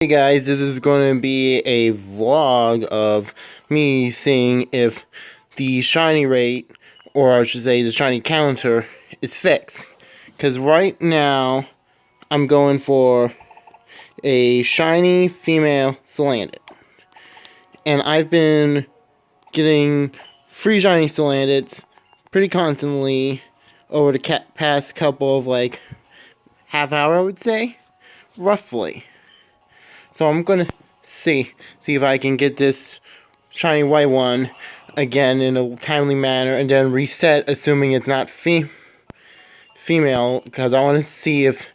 Hey guys, this is going to be a vlog of me seeing if the shiny rate, or I should say the shiny counter, is fixed. Because right now, I'm going for a shiny female Salandit. And I've been getting free shiny Salandits pretty constantly over the past couple of half hour, I would say, roughly. So I'm gonna see if I can get this shiny white one again in a timely manner, and then reset, assuming it's not female, because I want to see if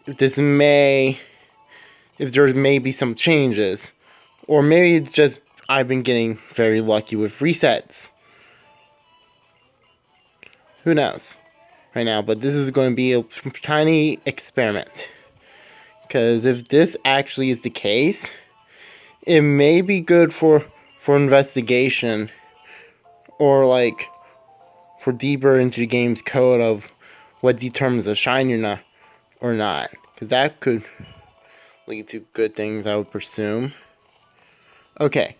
this if there may be some changes, or maybe it's just I've been getting very lucky with resets. Who knows right now? But this is going to be a tiny experiment, because if this actually is the case, it may be good for investigation, or for deeper into the game's code of what determines a shine or not, because that could lead to good things, I would presume. Okay,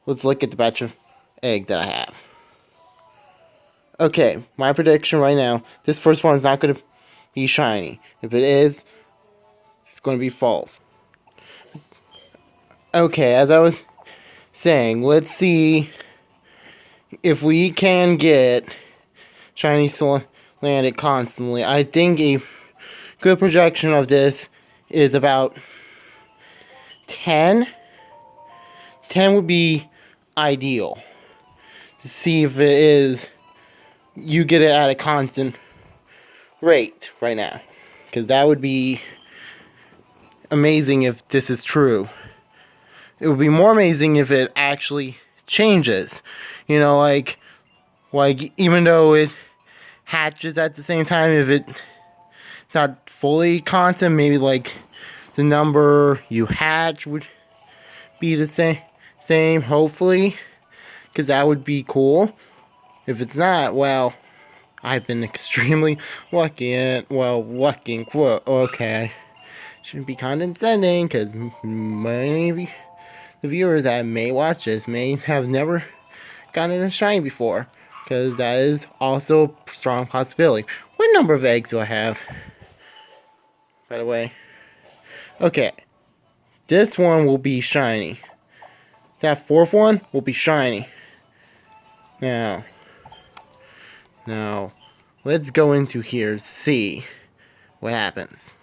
let's look at the batch of egg that I have. Okay, my prediction right now, this first one is not going to be shiny. If it is, it's going to be false. Okay, as I was saying, let's see if we can get shiny Salandit constantly. I think a good projection of this is about 10. 10 would be ideal to see if it is, you get it at a constant rate right now, because that would be amazing if this is true. It would be more amazing if it actually changes, you know, like even though it hatches at the same time, if it's not fully constant, maybe the number you hatch would be the same, hopefully, because that would be cool. If it's not, well, I've been extremely lucky, okay, I shouldn't be condescending, because many of the viewers that may watch this may have never gotten a shine before, because that is also a strong possibility. What number of eggs do I have, by the way? Okay, this one will be shiny. That fourth one will be shiny. Now, let's go into here to see what happens.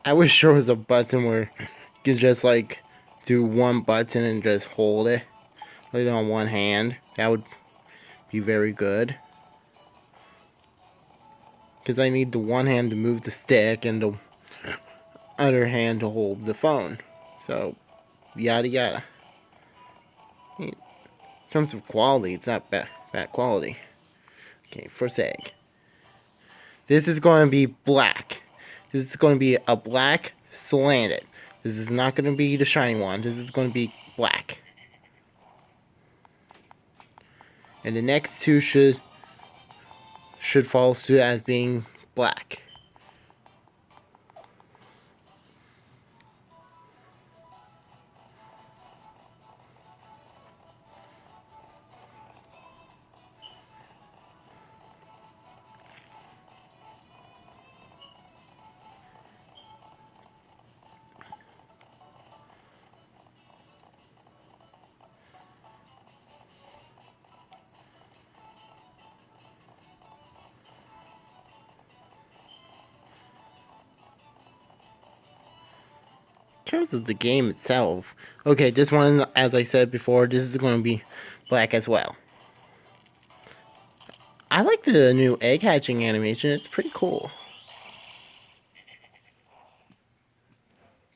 I wish there was a button where you could just do one button and just hold it on one hand. That would be very good, because I need the one hand to move the stick and the other hand to hold the phone. So, yada yada. In terms of quality, it's not bad quality. Okay, first egg. This is going to be black. This is going to be a black Salandit. This is not going to be the shiny one. This is going to be black. And the next two should follow suit as being black. terms of the game itself, okay, this one, as I said before, this is going to be black as well. I like the new egg hatching animation. It's pretty cool.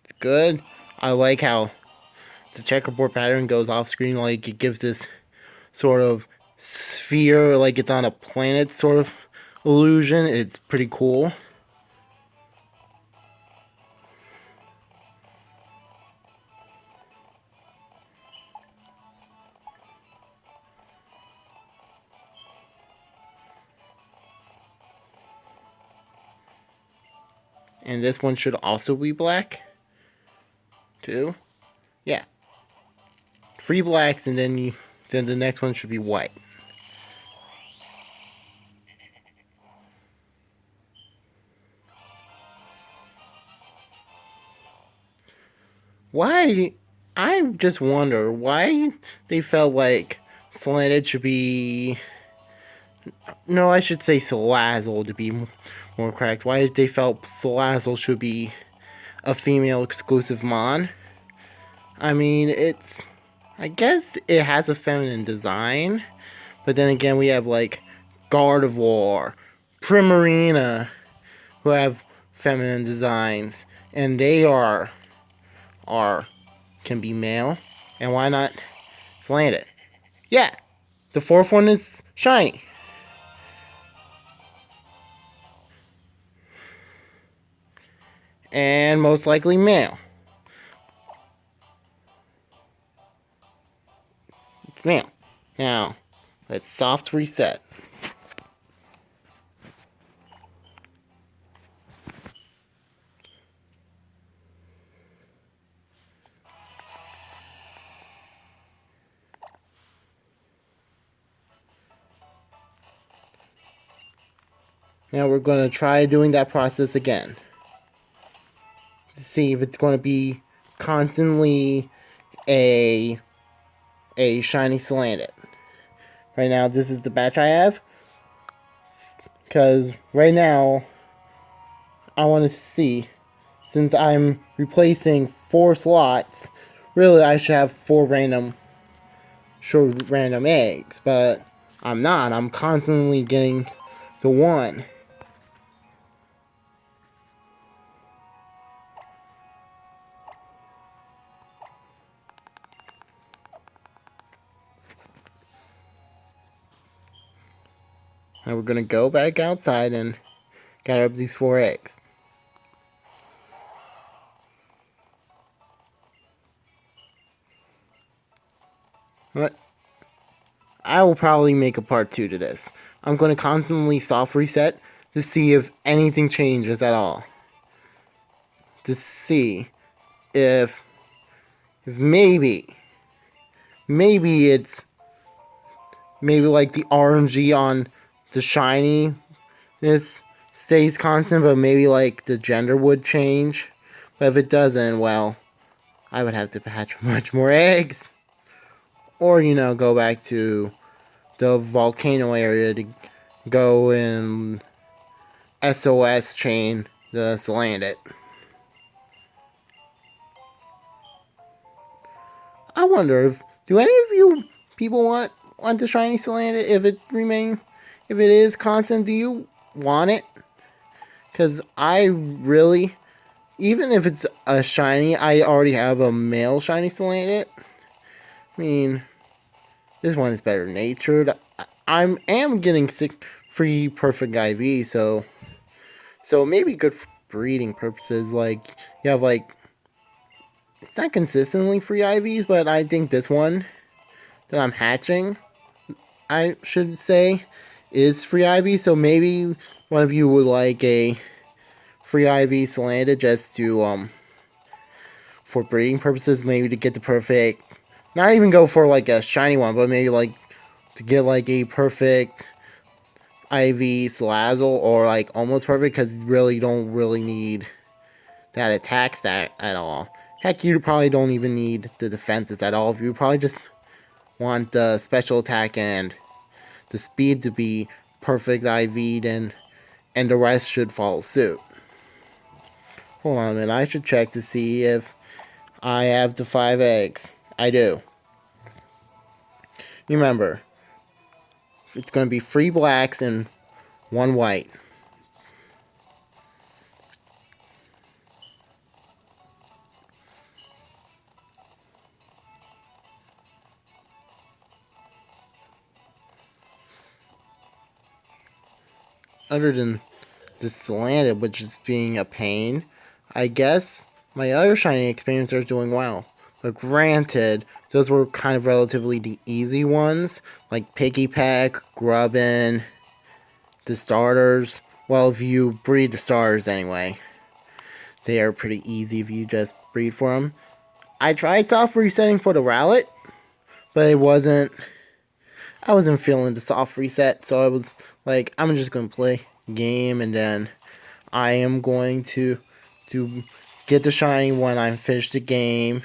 It's good. I like how the checkerboard pattern goes off screen, like it gives this sort of sphere, like it's on a planet sort of illusion. It's pretty cool. And this one should also be black too. Yeah, 3 blacks, and then the next one should be white. Why? I just wonder why they felt like slanted should be. No, I should say Salazzle to be more correct. Why they felt Salazzle should be a female exclusive mon. I mean, I guess it has a feminine design, but then again, we have like Gardevoir, Primarina, who have feminine designs, and they can be male. And why not slanted? Yeah, the fourth one is shiny. And most likely male. It's male. Now, let's soft reset. Now we're going to try doing that process again. To see if it's going to be constantly a shiny slanted. Right now, this is the batch I have. Because right now, I want to see, since I'm replacing 4 slots, really I should have 4 random eggs, but I'm not. I'm constantly getting the 1. Now we're gonna go back outside and gather up these 4 eggs. But I will probably make a part 2 to this. I'm gonna constantly soft reset to see if anything changes at all. To see if maybe it's like the RNG on the shiny this stays constant, but maybe like the gender would change. But if it doesn't, well, I would have to hatch much more eggs. Or, go back to the volcano area to go and SOS chain the Salandit. I wonder do any of you people want the shiny Salandit if it is constant? Do you want it? Because I really, even if it's a shiny, I already have a male shiny Salandit. I mean, this one is better natured. I am getting free perfect IV, so maybe good for breeding purposes. Like, you have like, it's not consistently free IVs, but I think this one that I'm hatching, I should say, is free IV. So maybe one of you would like a free IV Salandit just to for breeding purposes, maybe to get the perfect, not even go for like a shiny one, but maybe like to get like a perfect IV Salazzle, or like almost perfect, because you really don't need that attack stat at all. Heck, you probably don't even need the defenses at all. You probably just want the special attack and the speed to be perfect IV'd, and the rest should follow suit. Hold on a minute, I should check to see if I have the 5 eggs. I do. Remember, it's going to be 3 blacks and 1 white. Other than this landed, which is being a pain, I guess my other shiny experiences are doing well. But granted, those were kind of relatively the easy ones, like Piggy Peck, Grubbin, the starters. Well, if you breed the starters anyway, they are pretty easy if you just breed for them. I tried soft resetting for the Rowlet, but it wasn't. I wasn't feeling the soft reset, so I was like, I'm just gonna play game, and then I am going to get the shiny when I finish the game,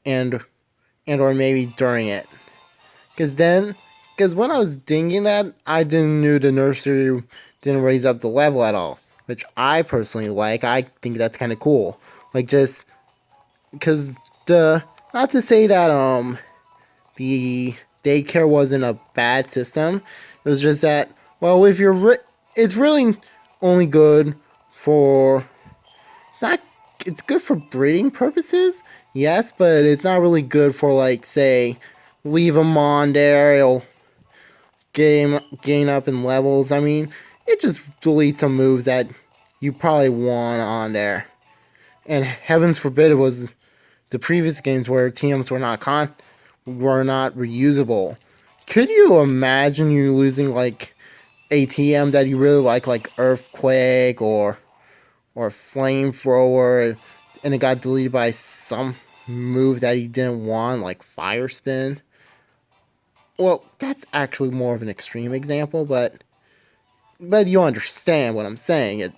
and or maybe during it. Because when I was thinking that, I didn't knew the nursery didn't raise up the level at all, which I personally like. I think that's kind of cool. Like just because the not to say that the daycare wasn't a bad system. It was just that if it's really only good for it's not it's good for breeding purposes, yes, but it's not really good for like say leave them on there. It'll gain up in levels. I mean, it just deletes some moves that you probably want on there. And heavens forbid it was the previous games where TMs were not reusable. Could you imagine you losing like a TM that you really like Earthquake or Flamethrower, and it got deleted by some move that you didn't want, like Fire Spin? Well, that's actually more of an extreme example, but you understand what I'm saying. It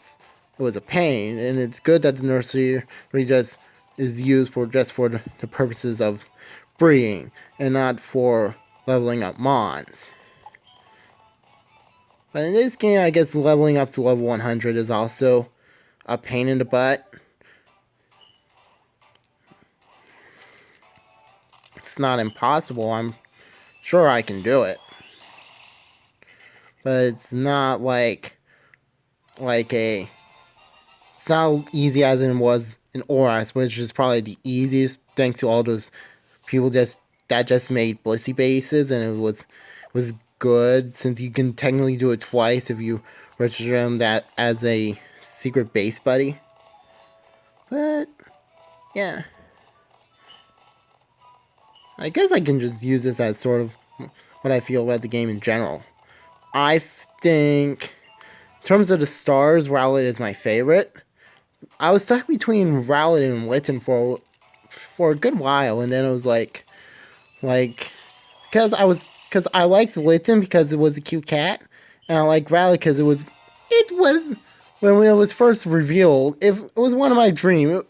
was a pain, and it's good that the nursery just is used for the purposes of breeding and not for leveling up mons. But in this game, I guess leveling up to level 100 is also a pain in the butt. It's not impossible. I'm sure I can do it, but it's not like a it's not easy as it was in Oras, which is probably the easiest thanks to all those people that just made Blissey bases, and it was good since you can technically do it twice if you register them that as a secret base buddy. But yeah, I guess I can just use this as sort of what I feel about the game in general. I think, in terms of the stars, Rowlet is my favorite. I was stuck between Rowlet and Litten for a good while, and then it was like because I liked Litten because it was a cute cat, and I liked Rowlet because it was when it was first revealed. It was one of my it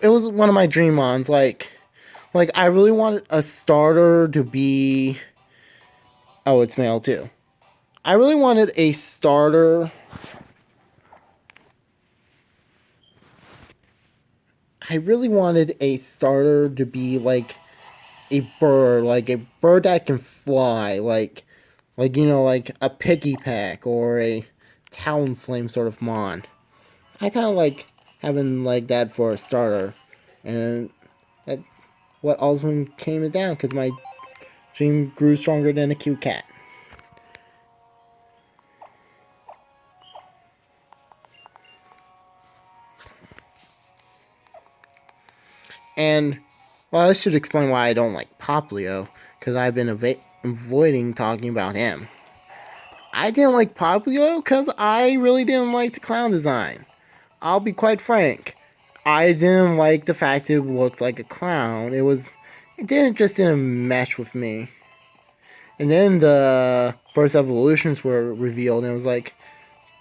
was one of my dream mons. Like I really wanted a starter to be. Oh, it's male too. I really wanted a starter. I really wanted a starter to be like a bird that can fly, like a Piggy Pack or a Talonflame sort of mon. I kind of like having like that for a starter, and that's what ultimately came it down because my dream grew stronger than a cute cat. And well, I should explain why I don't like Poplio, because I've been avoiding talking about him. I didn't like Poplio because I really didn't like the clown design. I'll be quite frank. I didn't like the fact it looked like a clown. It didn't mesh with me. And then the first evolutions were revealed, and it was like,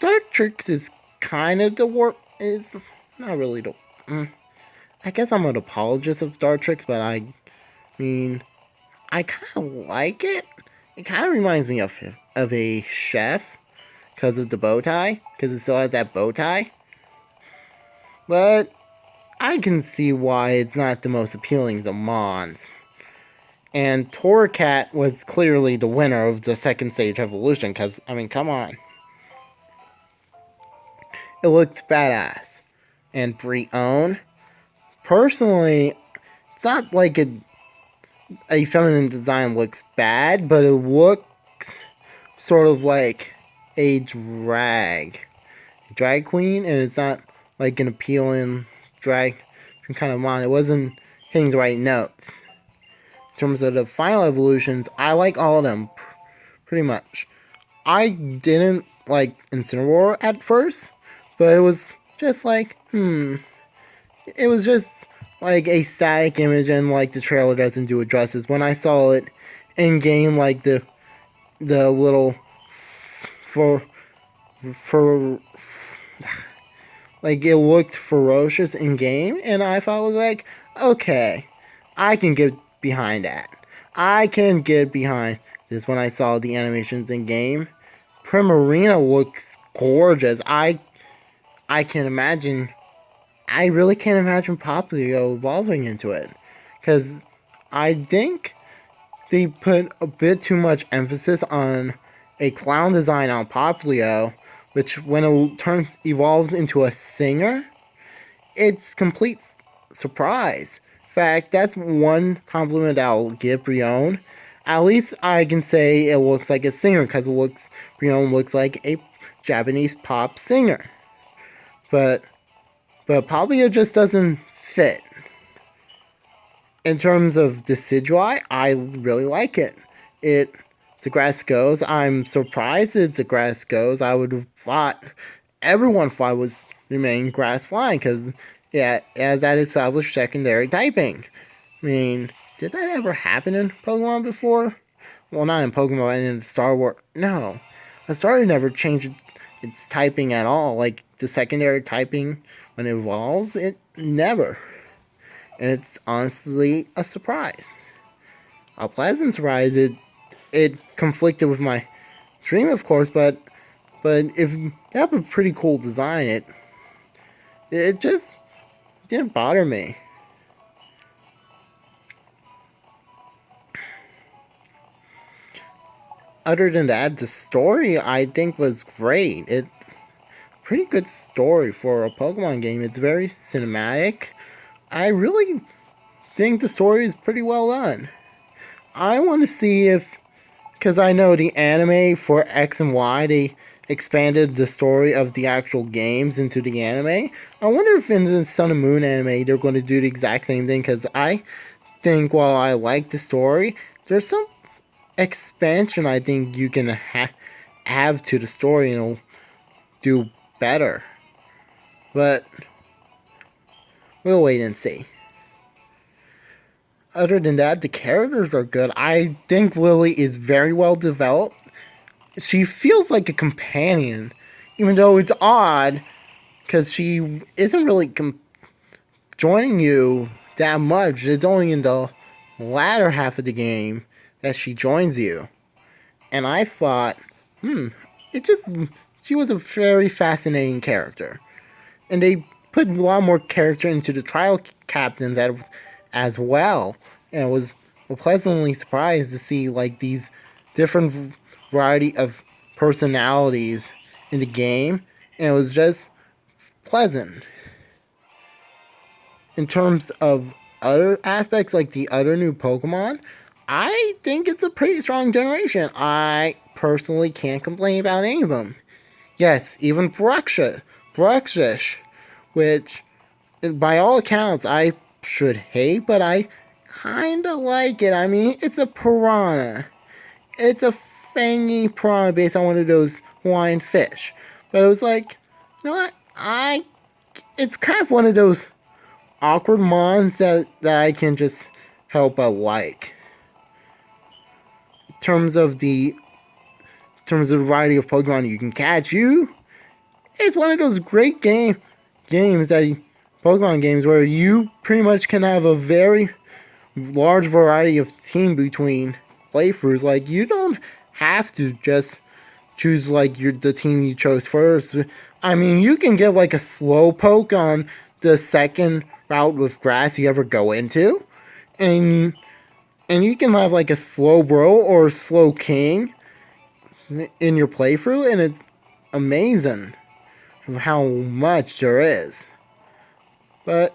Dartrix is kind of the work. Is not really the. I guess I'm an apologist of Dartrix, but I mean, I kind of like it. It kind of reminds me of a chef because of the bow tie, because it still has that bow tie. But I can see why it's not the most appealing of Mons. And Torracat was clearly the winner of the second stage evolution, because, I mean, come on. It looked badass. And Brion, personally, it's not like a feminine design looks bad, but it looks sort of like a drag queen, and it's not like an appealing drag kind of mon. It wasn't hitting the right notes. In terms of the final evolutions, I like all of them, pretty much. I didn't like Incineroar at first, but it was just like, it was just like a static image, and like the trailer doesn't do it justice. When I saw it in game, like the little for like it looked ferocious in game, and I thought it was like, okay, I can get behind that. I can get behind this. When I saw the animations in game, Primarina looks gorgeous. I can imagine. I really can't imagine Popplio evolving into it, because I think they put a bit too much emphasis on a clown design on Popplio, which when it evolves into a singer, it's complete surprise. In fact, that's one compliment I'll give Brion. At least I can say it looks like a singer, because Brion looks like a Japanese pop singer. But Popplio just doesn't fit. In terms of Decidueye, I really like it. It's a grass goes. I'm surprised it's a grass goes. I would have thought everyone thought it was remain grass flying, because yeah, it has that established secondary typing. I mean, did that ever happen in Pokemon before? Well, not in Pokemon, and in Star Wars. No, the Star never changed its typing at all. Like the secondary typing when it evolves, it never. And it's honestly a surprise, a pleasant surprise. It conflicted with my dream, of course, but if you have a pretty cool design, it just didn't bother me. Other than that, the story I think was great. It's a pretty good story for a Pokemon game. It's very cinematic. I really think the story is pretty well done. I want to see if, because I know the anime for X and Y, they expanded the story of the actual games into the anime. I wonder if in the Sun and Moon anime they're going to do the exact same thing, because I think while I like the story, there's some expansion I think you can have to the story, and it'll do better. But we'll wait and see. Other than that, the characters are good. I think Lily is very well developed. She feels like a companion, even though it's odd, because she isn't really joining you that much. It's only in the latter half of the game that she joins you. And I thought, she was a very fascinating character. And they put a lot more character into the trial captains as well. And I was pleasantly surprised to see like these different variety of personalities in the game. And it was just pleasant. In terms of other aspects, like the other new Pokemon, I think it's a pretty strong generation. I personally can't complain about any of them. Yes, even Bruxish, which by all accounts I should hate, but I kinda like it. I mean, it's a piranha. It's a fangy piranha based on one of those Hawaiian fish. But it was like, you know what? It's kind of one of those awkward mons that I can just help but like. In terms of the variety of Pokemon you can catch, it's one of those great games that Pokemon games where you pretty much can have a very large variety of team between playthroughs. Like, you don't have to just choose like the team you chose first. I mean, you can get like a Slowpoke on the second route with grass you ever go into, and you can have like a slow bro or a slow king in your playthrough, and it's amazing how much there is. But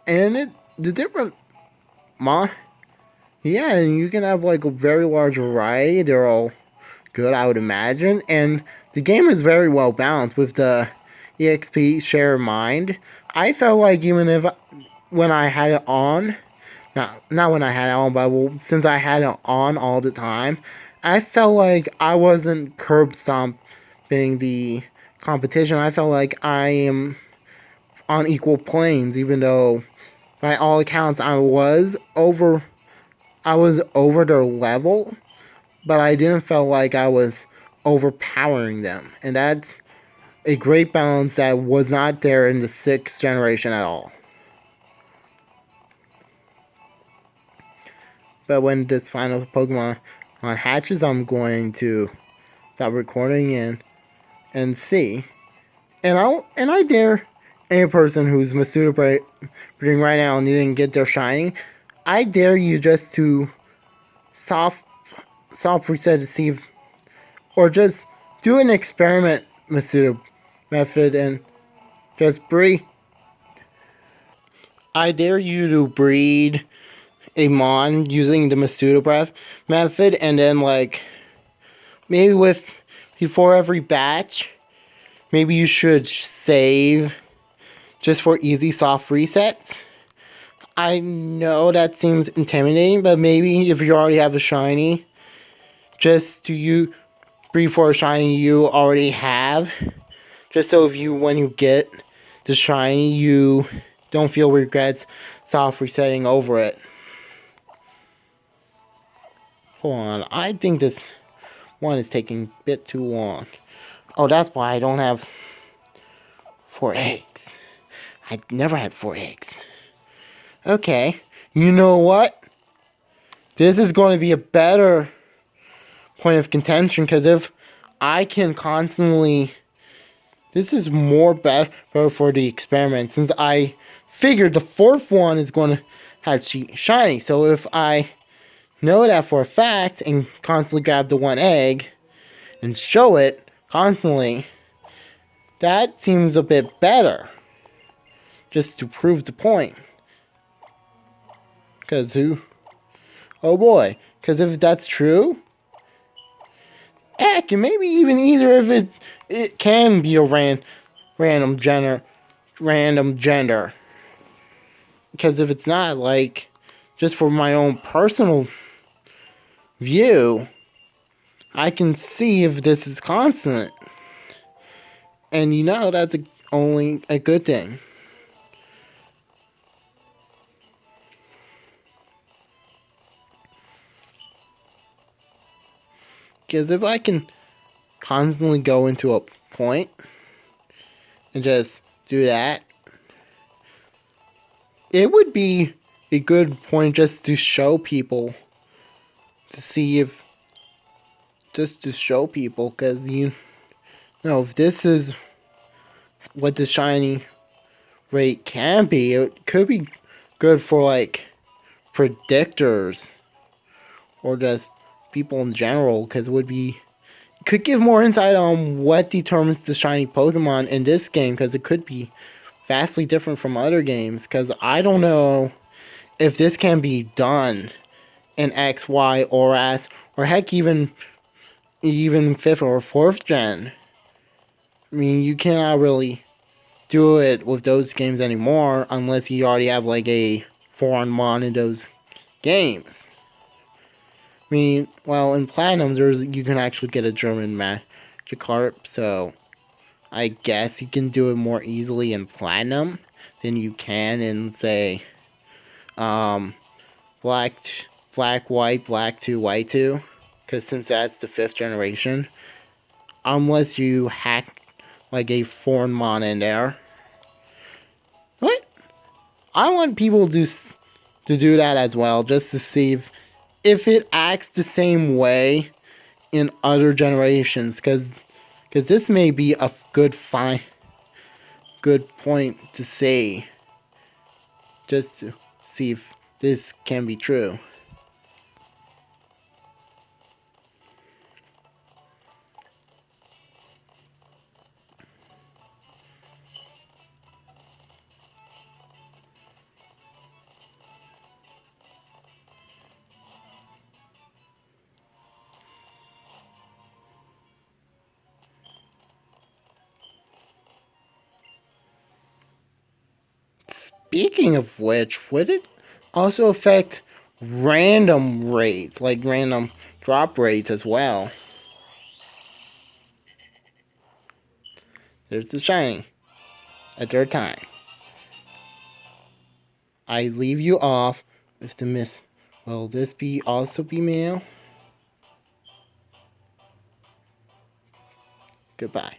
and the different mon yeah, and you can have like a very large variety. They're all good, I would imagine, and the game is very well balanced with the EXP share mind. I felt like even if when I had it on, not when I had it on, but since I had it on all the time, I felt like I wasn't curb stomping the competition. I felt like I am on equal planes, even though by all accounts I was over their level, but I didn't feel like I was overpowering them, and that's a great balance that was not there in the 6th generation at all. But when this final Pokemon hatches, I'm going to stop recording and see. And I dare any person who's Masuda breeding right now and didn't get their shiny, I dare you just to soft reset to see if, or just do an experiment Masuda method and just breed. I dare you to breed a Mon using the Masuda breath method, and then like maybe before every batch, maybe you should save just for easy soft resets. I know that seems intimidating, but maybe if you already have a shiny, just to you breed for a shiny you already have, just so when you get the shiny, you don't feel regrets soft resetting over it. Hold on, I think this one is taking a bit too long. Oh, that's why I don't have 4 eggs. I never had 4 eggs. Okay, you know what? This is going to be a better point of contention, because if I can constantly... This is more better for the experiment, since I figured the 4th one is going to have shiny. So if I know that for a fact and constantly grab the 1 egg and show it constantly, that seems a bit better. Just to prove the point. Because who? Oh boy. Because if that's true, heck, it may be even easier if it can be a random gender. Because if it's not, like, just for my own personal view, I can see if this is constant. And that's only a good thing. Because if I can constantly go into a point and just do that, it would be a good point just to show people, to see if, just to show people, because if this is what the shiny rate can be, it could be good for like predictors or just people in general, because could give more insight on what determines the shiny Pokemon in this game, because it could be vastly different from other games, because I don't know if this can be done in X, Y, or S, or heck even 5th or 4th gen. I mean, you cannot really do it with those games anymore unless you already have like a foreign mon in those games. I mean, well, in Platinum, you can actually get a German Magikarp, so I guess you can do it more easily in Platinum than you can in, say, Black, White, Black 2, White 2. Because since that's the 5th generation, unless you hack like a foreign mon in there. What? I want people to do that as well, just to see if it acts the same way in other generations, because this may be a good good point to say, just to see if this can be true. Speaking of which, would it also affect random rates, like random drop rates as well? There's the shiny. A third time. I leave you off with the miss. Will this be also be male? Goodbye.